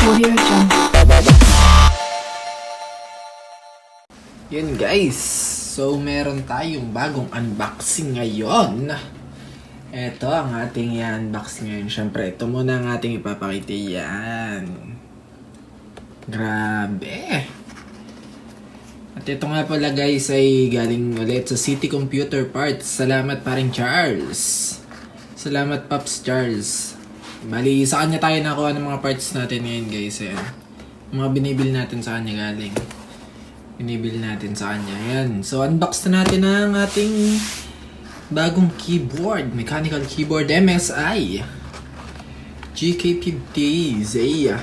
Audio Jungle. Yun guys, so meron tayong bagong unboxing ngayon. Ito ang ating i-unbox ngayon. Siyempre, ito muna ang ating ipapakita yan. Grabe. At ito nga pala guys ay galing ulit sa City Computer Parts. Salamat paring Charles. Salamat Pops Charles. Bali, sa kanya tayo nakuha ng mga parts natin ngayon guys. Ayan. Mga binibil natin sa kanya galing. Binibili natin sa kanya. Ayan. So, unbox na natin ang ating bagong keyboard. Mechanical keyboard MSI. GK50 Zaya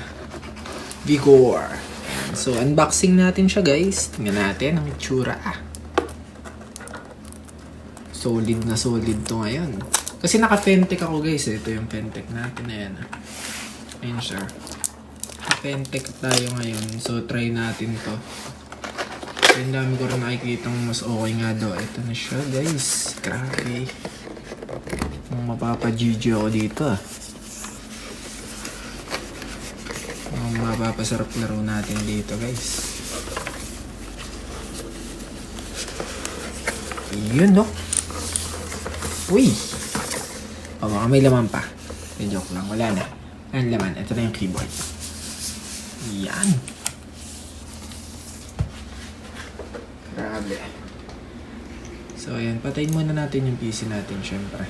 Vigor. Ayan. So, unboxing natin siya guys. Tingnan natin ang itsura. Solid na solid to ngayon. Kasi naka-Pentec ako guys. Ito yung Pentec natin. Ayan. Ayan siya. Naka-Pentec tayo ngayon. So, try natin to. Ang dami ko rin nakikita mas okay nga daw. Ito na siya guys. Grabe. Mapapa-GG ako dito mapapasarap laro natin dito guys. Yun no. Uy. O baka may laman pa. Joke lang. Wala na. Ang laman. Ito na yung keyboard. Yan. Grabe. So, ayan. Patayin muna natin yung PC natin, syempre.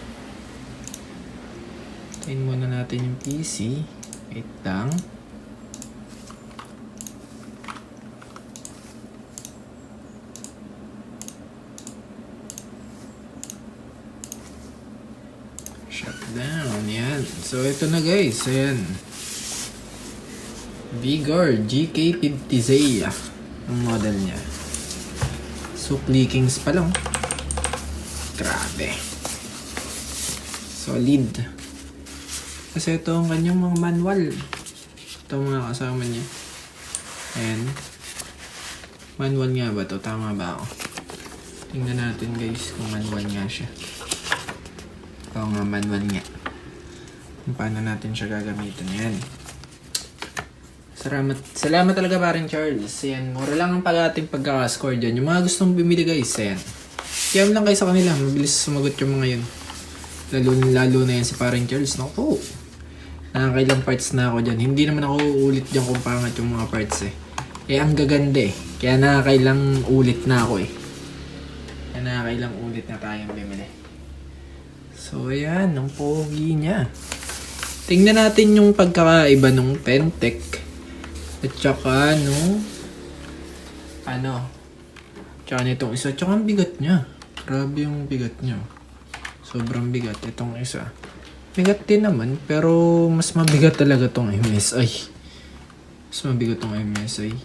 Patayin muna natin yung PC. Wait lang. Shutdown. Yan. So, ito na guys. Ayan. Vigor GK50 Zaya ang model niya. So, clickings pa lang. Grabe. Solid. Kasi ito ang kanyang mga manual. Ito mga kasama niya. Ayan. Manual nga ba ito? Tama ba ako? Tingnan natin guys kung manual nga siya. Oo nga, manual nga. Kung paano natin siya gagamitin. Ayan. Salamat talaga paring Charles. Ayan, mura lang ang ating pagkakascore dyan. Yung mga gustong bumili guys, ayan. Kaya lang kayo sa kanila, mabilis sumagot yung mga yun. Lalo na yan si paring Charles. Naku, nakakailang parts na ako dyan. Hindi naman ako ulit dyan kung pangat yung mga parts eh. Eh, ang gaganda eh. Kaya nakakailang ulit na ako eh. Kaya nakakailang ulit na tayong bimili. So, ayan, ang pogi niya. Tingnan natin yung pagkakaiba ng Pentec. At saka, tsaka nitong isa. Tsaka ang bigat niya. Grabe yung bigat niya. Sobrang bigat. Itong isa. Bigat din naman, pero mas mabigat talaga tong MSI. Mas mabigat tong MSI.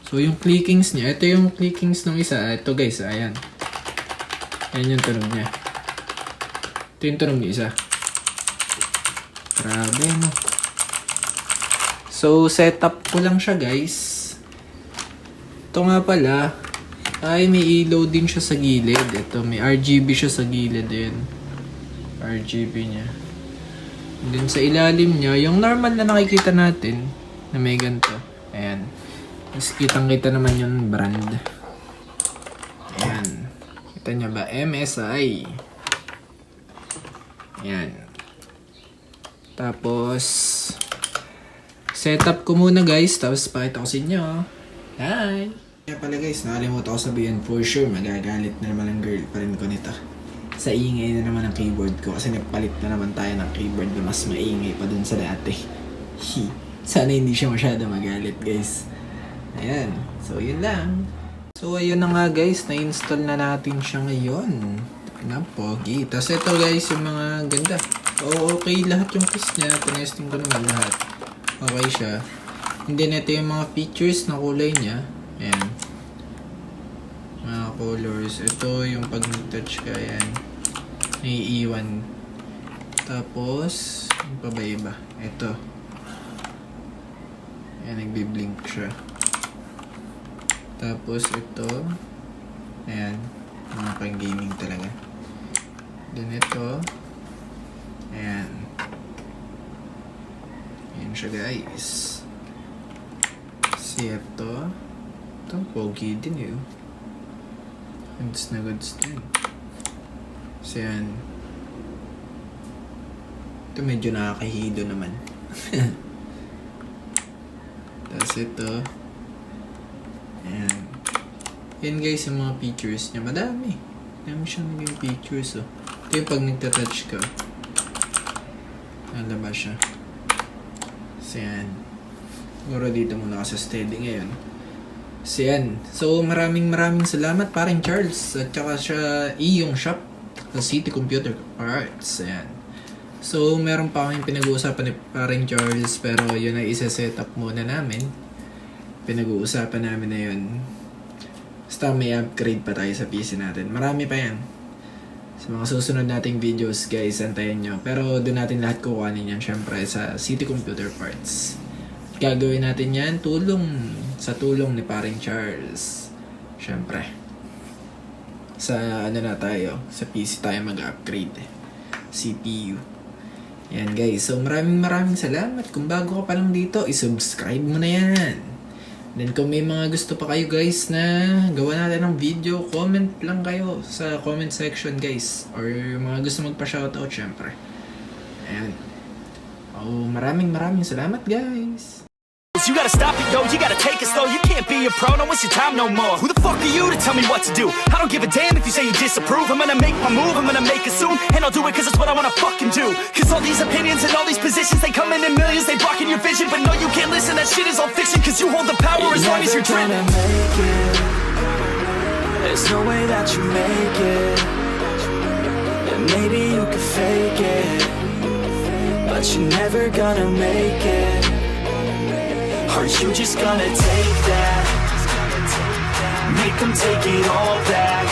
So, yung clickings niya. Ito yung clickings ng isa. Ito guys, ayan. Ayan yung tunog niya. Ito yung tunog ng isa. Grabe, no? So, setup ko lang siya, guys. Ito nga pala, ay may ilaw din siya sa gilid. Ito, may RGB siya sa gilid din. RGB niya. And then sa ilalim niya, yung normal na nakikita natin, na may ganito. Ayan. Mas kitang-kita naman yung brand. Ayan. Kita niya ba? MSI. Ayan. Tapos, setup ko muna guys, tapos pakita ko sa inyo. Hi! Kaya pala guys, nakalimutan ko sabihin for sure, magagalit na naman ang girlfriend ko nito. Sa ingay na naman ang keyboard ko kasi nagpalit na naman tayo ng keyboard na mas maingay pa dun sa dati. Sana hindi siya masyado magalit guys. Ayan, so yun lang. So ayun na nga guys, na-install na natin siya ngayon. Pogi. Tapos ito guys, yung mga ganda. Okay lahat yung piece niya, tinesting ko naman lahat. Okay siya. And then ito yung mga features na kulay niya. Ayan. Mga colors. Ito yung pag touch ka. Ayan. Naiiwan. Tapos, yung pa ba iba? Ito. Ayan, nagbiblink siya. Tapos ito. Ayan. Mga pang gaming talaga. Then ito. Ayan. Ayan siya guys. Si ito pogi din eh. Goods na goods din. So yan. Ito medyo nakakahido naman. Tapos ito. Ayan. Yan guys yung mga features niya. Madami. Madami siyang naging features oh. Ito yung pag nagtatouch ka. Lalabas siya. So yan. Siguro dito muna ka sa steady ngayon. So yan. So maraming salamat paring Charles. At saka siya yung shop sa City Computer Parts. Ayan. So meron pa kaming pinag-uusapan ni paring Charles, pero yun ay isa-set up muna namin. Pinag-uusapan namin na yun. Basta may upgrade pa tayo sa PC natin. Marami pa yan. Sa mga susunod nating videos guys, antayin nyo. Pero doon natin lahat kukuhanin yan syempre sa City Computer Parts. Gagawin natin yan sa tulong ni paring Charles. Syempre. Sa ano na tayo, sa PC tayo mag-upgrade. CPU. Yan guys, so maraming salamat. Kung bago ka pa lang dito, isubscribe mo na yan. Then kung may mga gusto pa kayo guys na gawa natin ng video, comment lang kayo sa comment section guys. Or mga gusto magpa-shoutout syempre. Ayan. Oh, maraming salamat guys. You gotta stop it, yo, you gotta take it slow. You can't be a pro, don't waste your time no more. Who the fuck are you to tell me what to do? I don't give a damn if you say you disapprove. I'm gonna make my move, I'm gonna make it soon. And I'll do it cause it's what I wanna fucking do. Cause all these opinions and all these positions, they come in millions, they blocking your vision. But no, you can't listen, that shit is all fiction. Cause you hold the power as long as you're dreaming. There's no way that you make it. And maybe you could fake it, but you're never gonna make it. Are you just gonna take that? Make them take it all back.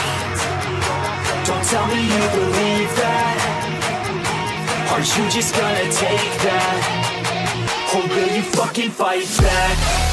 Don't tell me you believe that. Are you just gonna take that? Or will you fucking fight back?